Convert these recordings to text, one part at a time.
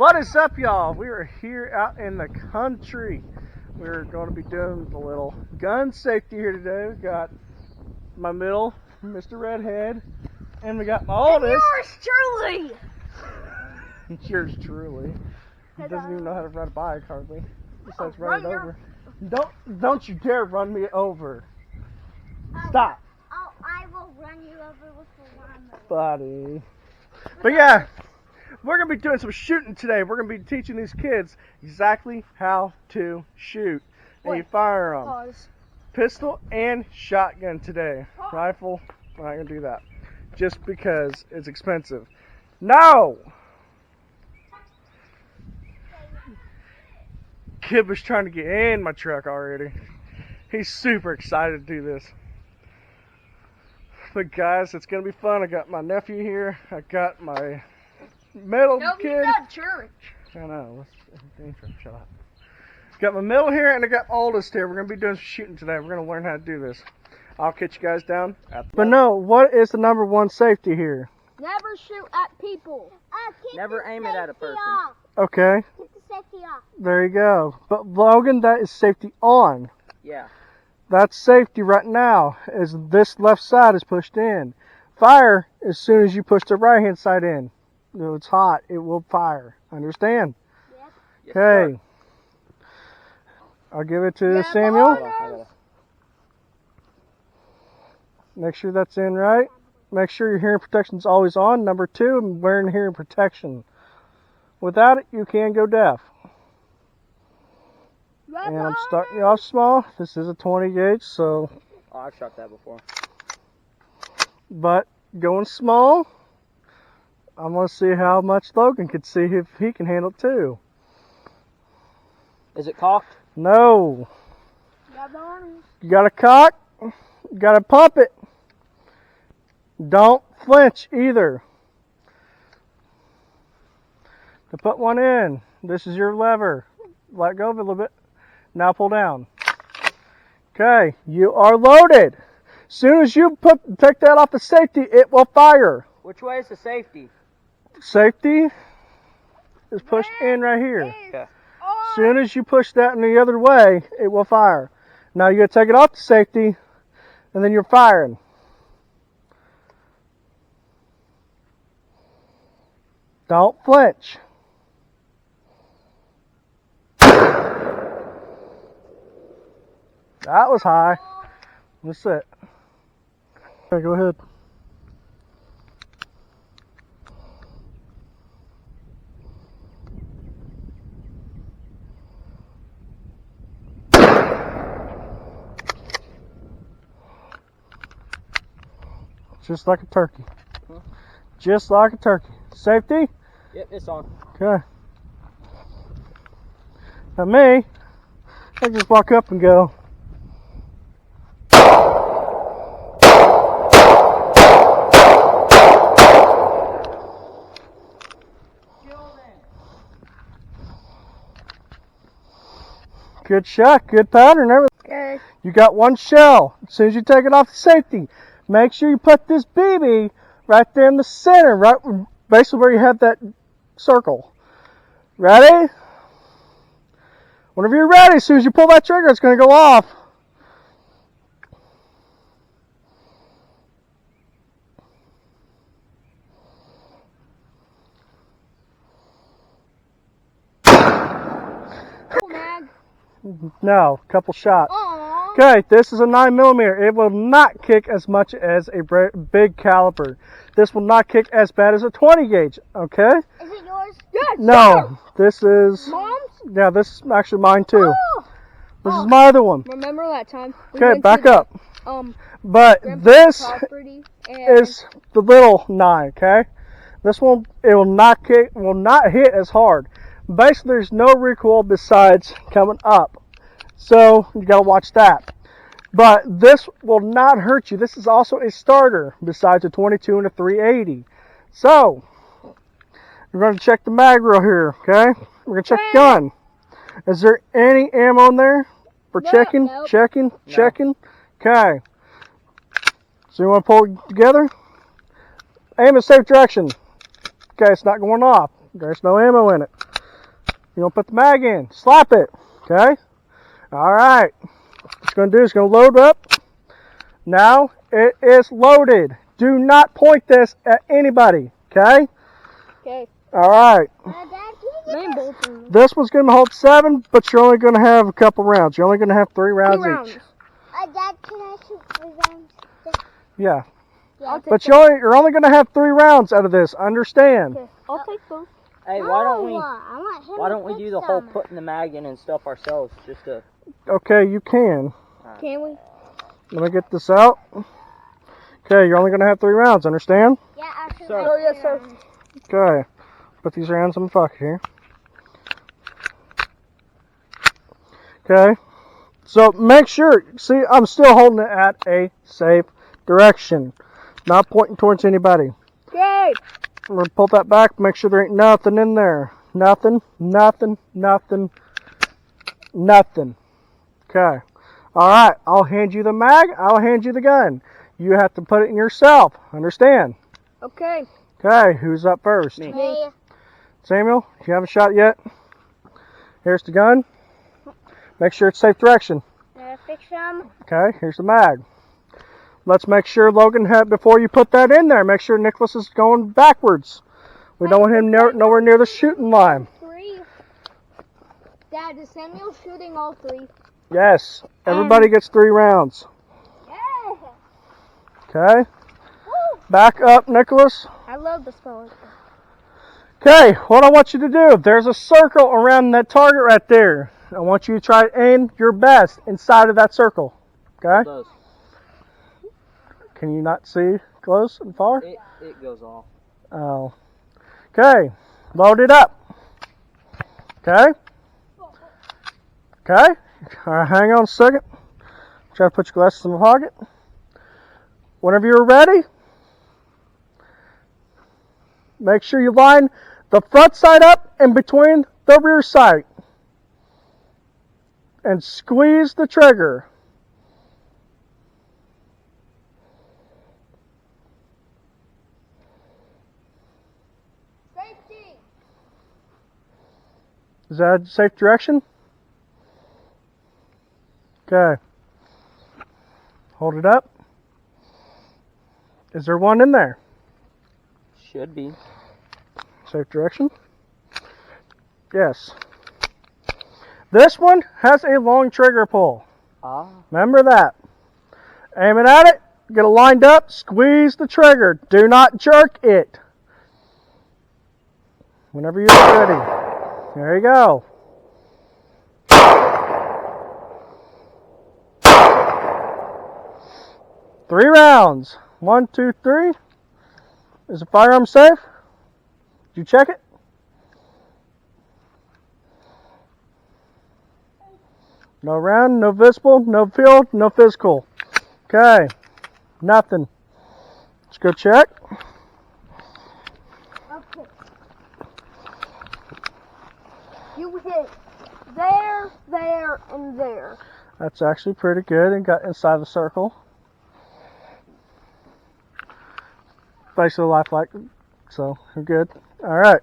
What is up, y'all? We are here out in the country. We're going to be doing a little gun safety here today. We've got my middle, Mr. Redhead, and we got my oldest. And yours truly. Yours truly. He doesn't even know how to ride a bike hardly. Besides run it over. Don't you dare run me over. Stop. I will run you over with the lawnmower. Buddy. But yeah, we're going to be doing some shooting today. We're going to be teaching these kids exactly how to shoot a firearm. Pause. Pistol and shotgun today. Rifle, we're not going to do that. Just because it's expensive. No! Kid was trying to get in my truck already. He's super excited to do this. But guys, it's going to be fun. I got my nephew here. I got my middle kid. Got church. I know. Shut up. Got my middle here and I got my oldest here. We're going to be doing some shooting today. We're going to learn how to do this. I'll catch you guys down. But no, what is the number one safety here? Never shoot at people. Never aim it at a person. Off. Okay. Keep the safety off. There you go. But Logan, that is safety on. Yeah. That's safety right now, as this left side is pushed in. Fire as soon as you push the right hand side in. If it's hot, it will fire. Understand? Yep. Okay. I'll give it to Samuel. Make sure that's in right. Make sure your hearing protection is always on. Number 2, I'm wearing hearing protection. Without it, you can go deaf. And I'm starting you off small. This is a 20 gauge, so. Oh, I've shot that before. But going small, I'm going to see how much Logan can see if he can handle it too. Is it cocked? No. You got to cock. You got to pump it. Don't flinch either. To put one in, this is your lever. Let go of it a little bit. Now pull down. Okay, you are loaded. As soon as you take that off the safety, it will fire. Which way is the safety? Safety is pushed in right here. Okay. As soon as you push that in the other way, it will fire. Now you got to take it off the safety, and then you're firing. Don't flinch. That was high. That's it. Okay, go ahead. Just like a turkey. Just like a turkey. Safety? Yep, it's on. Okay. Now me, I just walk up and go. Good shot, good pattern, everything. Okay. You got one shell. As soon as you take it off the safety, make sure you put this BB right there in the center, right basically where you have that circle. Ready? Whenever you're ready, as soon as you pull that trigger, it's going to go off. No, couple shots. Aww. Okay, this is a 9mm. It will not kick as much as a big caliber. This will not kick as bad as a 20 gauge. Okay? Is it yours? Yes. No, this is. Mom's? Yeah, this is actually mine too. Oh. This is my other one. Remember that time? Okay, back up. But Grandpa's this property and is the little 9. Okay, this one it will not kick, will not hit as hard. Basically, there's no recoil besides coming up, so you gotta watch that. But this will not hurt you. This is also a starter besides a 22 and a 380. So we're going to check the mag reel here. Okay, we're gonna check the gun. Is there any ammo in there? For checking, nope. checking. Okay. So you want to pull it together? Aim in the safe direction. Okay, it's not going off. There's no ammo in it. You're going to put the mag in. Slap it. Okay? Alright. What you're going to do is going to load up. Now it is loaded. Do not point this at anybody. Okay? Okay. Alright. Main bolt. This one's going to hold 7, but you're only going to have a couple rounds. You're only going to have 3 rounds, 2 rounds. each. Dad, can I shoot 3 rounds? Yeah. I'll take But you're only going to have 3 rounds out of this. Understand? Okay. I'll take both. Hey, why don't we do the whole putting the mag in and stuff ourselves? Just to. Okay, you can. Can we? Let me get this out. Okay, you're only going to have 3 rounds. Understand? Yeah, actually. Sir. Oh, yes, sir. Okay. Put these rounds in the pocket here. Okay. So make sure, see, I'm still holding it at a safe direction. Not pointing towards anybody. Okay. I'm going to pull that back, make sure there ain't nothing in there. Nothing, nothing, nothing, nothing. Okay. Alright, I'll hand you the mag, I'll hand you the gun. You have to put it in yourself. Understand? Okay. Okay, who's up first? Me. Samuel, you haven't shot yet? Here's the gun. Make sure it's safe direction. Fix them. Okay, here's the mag. Let's make sure Logan had, before you put that in there, make sure Nicholas is going backwards. We don't want him nowhere near the shooting line. 3. Dad, is Samuel shooting all 3? Yes, everybody gets 3 rounds. Yeah. Okay, back up, Nicholas. I love the spell. Okay, what I want you to do, there's a circle around that target right there. I want you to try to aim your best inside of that circle. Okay? Does. Can you not see close and far? It goes off. Oh. Okay, load it up. Okay? Okay? All right, hang on a second. Try to put your glasses in the pocket. Whenever you're ready, make sure you line the front side up in between the rear sight. And squeeze the trigger. Safety. Is that a safe direction? Okay. Hold it up. Is there one in there? Should be. Safe direction? Yes. This one has a long trigger pull. Ah. Remember that. Aim it at it, get it lined up, squeeze the trigger. Do not jerk it. Whenever you're ready. There you go. Three rounds. 1, 2, 3. Is the firearm safe? Did you check it? No round, no visible, no field, no physical. Okay, nothing. Let's go check. Okay. You hit there, there, and there. That's actually pretty good and got inside the circle. Basically lifelike, so you're good. Alright,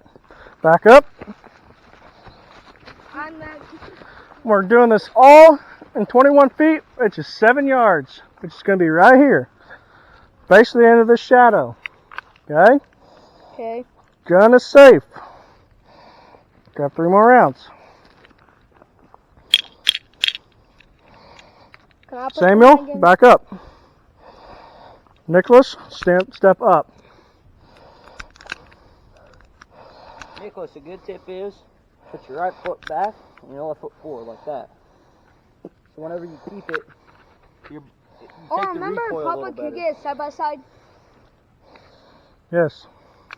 back up. I'm not. We're doing this all in 21 feet, which is 7 yards, which is going to be right here. Basically the end of this shadow. Okay? Okay. Gun is safe. Got 3 more rounds. Can I put Samuel, the mag in? back up. Nicholas, step up. Nicholas, a good tip is put your right foot back and your left foot forward like that. So whenever you keep it, you take the Remember in recoil a little public you better. get side by side? Yes.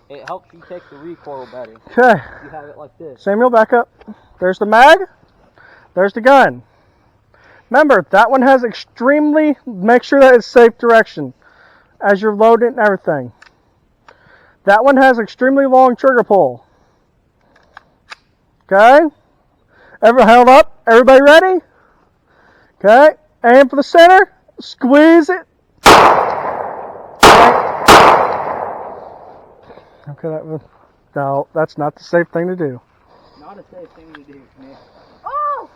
It helps you take the recoil better. Okay. You have it like this. Samuel, back up. There's the mag. There's the gun. Remember, that one has extremely, make sure that it's safe direction as you're loading it and everything. That one has extremely long trigger pull. Okay? Ever held up? Everybody ready? Okay. Aim for the center. Squeeze it. Okay, no, that's not the safe thing to do. No, Not a safe thing to do, Nick. Oh!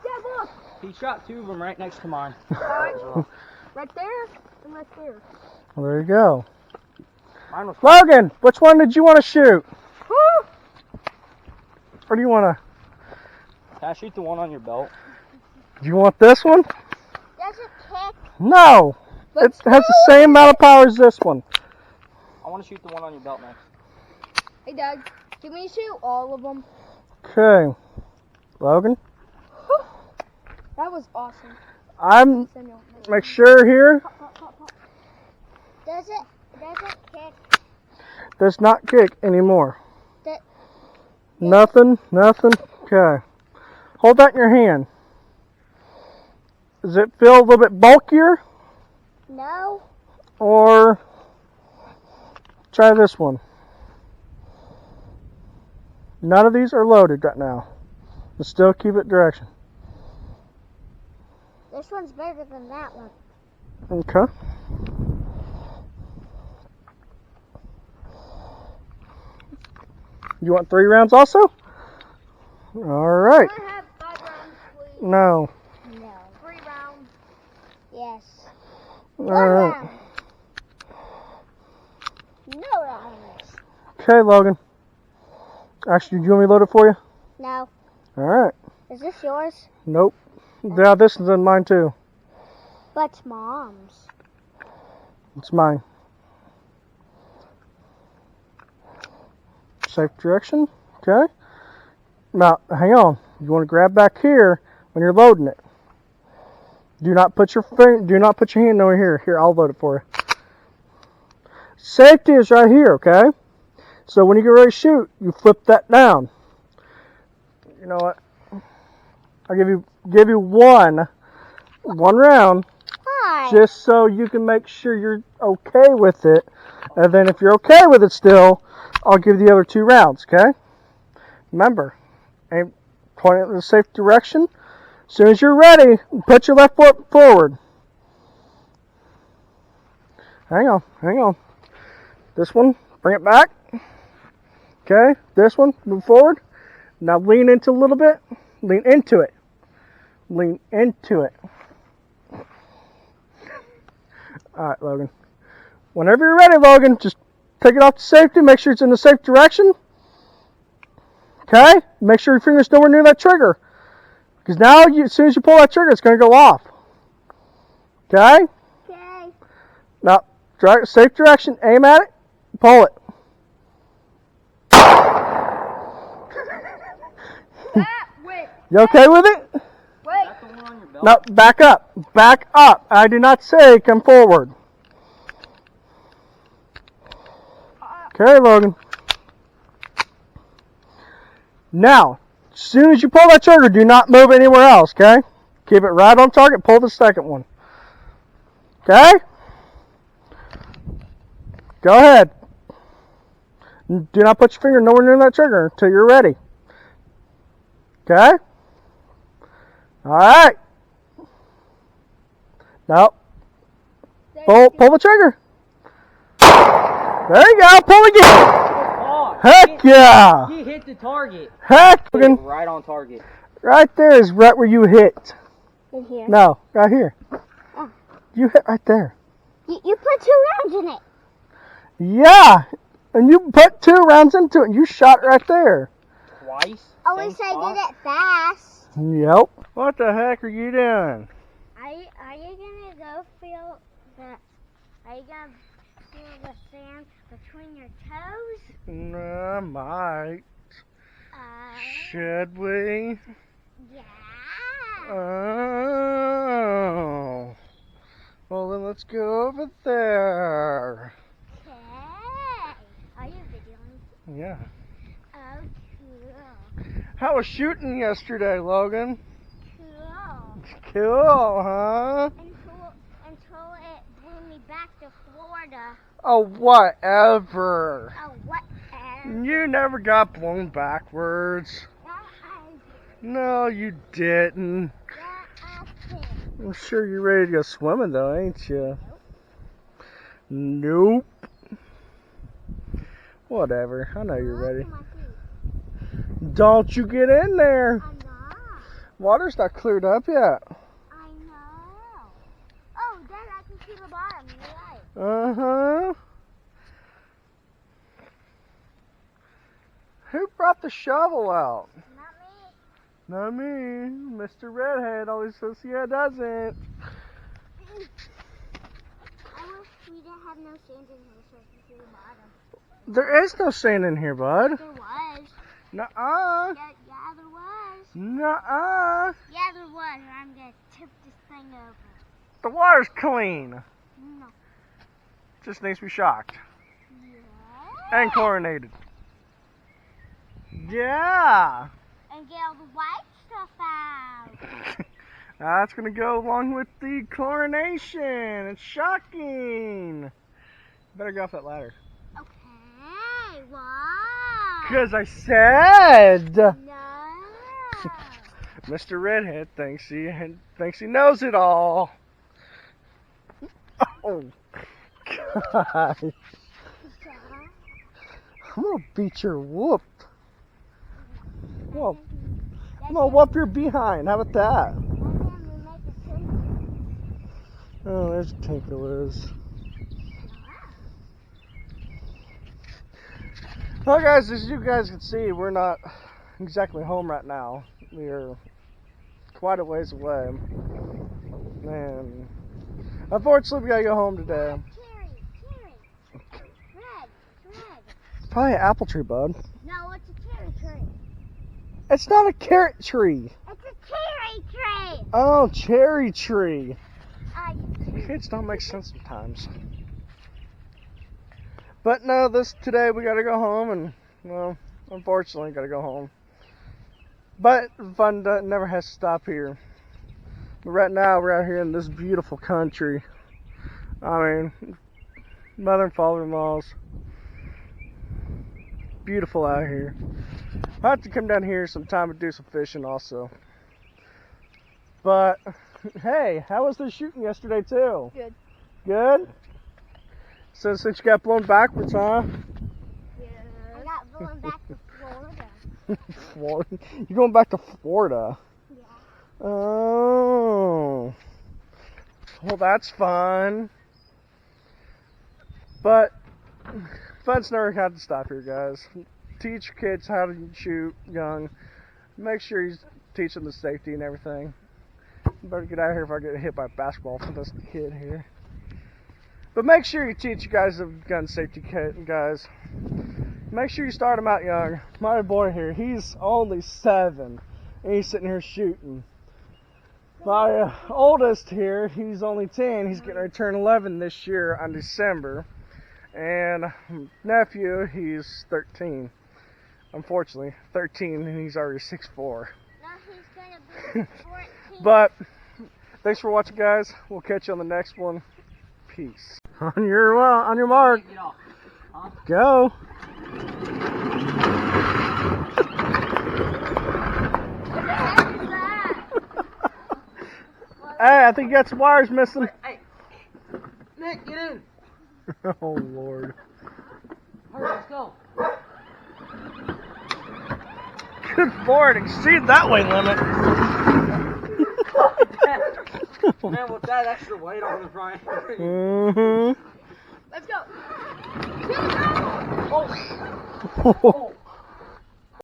Dad, look! He shot 2 of them right next to mine. Right there and right there. Well, there you go. Mine was Logan, which one did you want to shoot? Woo! Or do you want to... Can I shoot the one on your belt? Do you want this one? Does it kick? No. It Let's has the same amount of power as this one. I want to shoot the one on your belt next. Hey, Dad, can we shoot all of them? Okay. Logan, That was awesome. I'm... Samuel. Make sure here. Pop, pop, pop, pop. Does it kick? Does not kick anymore. That- Nothing. Okay. Hold that in your hand. Does it feel a little bit bulkier? No. Or try this one. None of these are loaded right now. But still keep it direction. This one's better than that one. Okay. You want 3 rounds also? Alright. Can I have 5 rounds, please? No. No. 3 rounds. Yes. One Alright. round. No rounds. Okay, Logan. Actually, do you want me to load it for you? No. Alright. Is this yours? Nope. Yeah, this is in mine too. But Mom's. It's mine. Safe direction. Okay. Now, hang on. You want to grab back here when you're loading it. Do not put your hand over here. Here, I'll load it for you. Safety is right here, okay? So when you get ready to shoot, you flip that down. You know what? I'll give you one round, Hi. just so you can make sure you're okay with it. And then if you're okay with it still, I'll give you the other 2 rounds, okay? Remember, aim, point it in the safe direction. As soon as you're ready, put your left foot forward. Hang on. This one, bring it back. Okay, this one, move forward. Now lean into a little bit. Lean into it. Alright, Logan. Whenever you're ready, Logan, just take it off to safety. Make sure it's in the safe direction. Okay? Make sure your finger's nowhere near that trigger. Because now, as soon as you pull that trigger, it's going to go off. Okay? Okay. Now, safe direction. Aim at it. Pull it. Wait. You okay with it? Wait. That's the one on your belt? No, back up. Back up. I did not say come forward. Okay, Logan. Now, as soon as you pull that trigger, do not move anywhere else, okay? Keep it right on target. Pull the second one. Okay? Go ahead. Do not put your finger nowhere near that trigger until you're ready. Okay? Alright. Now, pull the trigger. There you go. Pull again. Oh, Heck yeah. He hit the target. Heck. Right on target. Right there is right where you hit. In here. No, right here. Oh. You hit right there. You put 2 rounds in it. Yeah. And you put 2 rounds into it and you shot right there. Twice? At least Same I spot? did it fast. Yep. What the heck are you doing? Are you gonna go feel the? Are you gonna feel the sand between your toes? I might. Should we? Yeah. Oh. Well, then let's go over there. Okay. Are you videoing? Yeah. Oh, cool. How was shooting yesterday, Logan? Cool. Cool, huh? Until it blew me back to Florida. Oh, whatever. Oh, whatever. You never got blown backwards. No, you didn't. I'm sure you're ready to go swimming, though, ain't you? Nope. Whatever. I know you're ready. Don't you get in there. I'm not. Water's not cleared up yet. I know. Oh, then I can see the bottom. You're right. Uh-huh. Who brought the shovel out? Not me. Not me. Mr. Redhead always says he doesn't. I wish we didn't have no sand in here so I can see the bottom. There is no sand in here, bud. There was. Nuh-uh. Yeah, there was. Nuh-uh. Yeah, there was. And I'm going to tip this thing over. The water's clean. No. Just needs to be shocked. Yeah. And chlorinated. Yeah. And get all the white stuff out. That's going to go along with the chlorination. It's shocking. Better get off that ladder. Okay, why? Because I said. No. Mr. Redhead thinks he knows it all. Oh, God. I'm going to beat your whoop. Well, I'm going to whoop your behind. How about that? Oh, there's Tinker Liz. Well, guys, as you guys can see, we're not exactly home right now. We are quite a ways away. And unfortunately, we gotta go home today. Cherry. Red. It's probably an apple tree, bud. No, it's a cherry tree. It's not a carrot tree. It's a cherry tree. Oh, cherry tree. I Kids don't make sense sometimes. But no, today we gotta go home, and well, unfortunately, gotta go home. But the fun never has to stop here. But right now, we're out here in this beautiful country. I mean, mother and father-in-laws. Beautiful out here. I have to come down here sometime and do some fishing also. But hey, how was the shooting yesterday too? Good. Good? So since you got blown backwards, huh? Yeah. I got blown back to Florida. Florida? You're going back to Florida? Yeah. Oh. Well, that's fun. But fun's never got to stop here, guys. Teach your kids how to shoot young. Make sure you teach them the safety and everything. Better get out of here if I get hit by a basketball from this kid here. But make sure you teach you guys the gun safety kit, guys. Make sure you start them out young. My boy here, he's only 7, and he's sitting here shooting. My oldest here, he's only 10. He's getting ready to turn 11 this year on December. And nephew, he's 13. Unfortunately, 13, and he's already 6'4". Now he's gonna be 14. But thanks for watching, guys. We'll catch you on the next one. Peace. On your mark. Get off. Huh? Go. Hey, I think you got some wires missing. Hey, Nick, get in. Oh, Lord. Hurry, let's go. Good Lord, exceed that weight limit. Man, with that extra weight on the front. Mm-hmm. Let's go. Oh.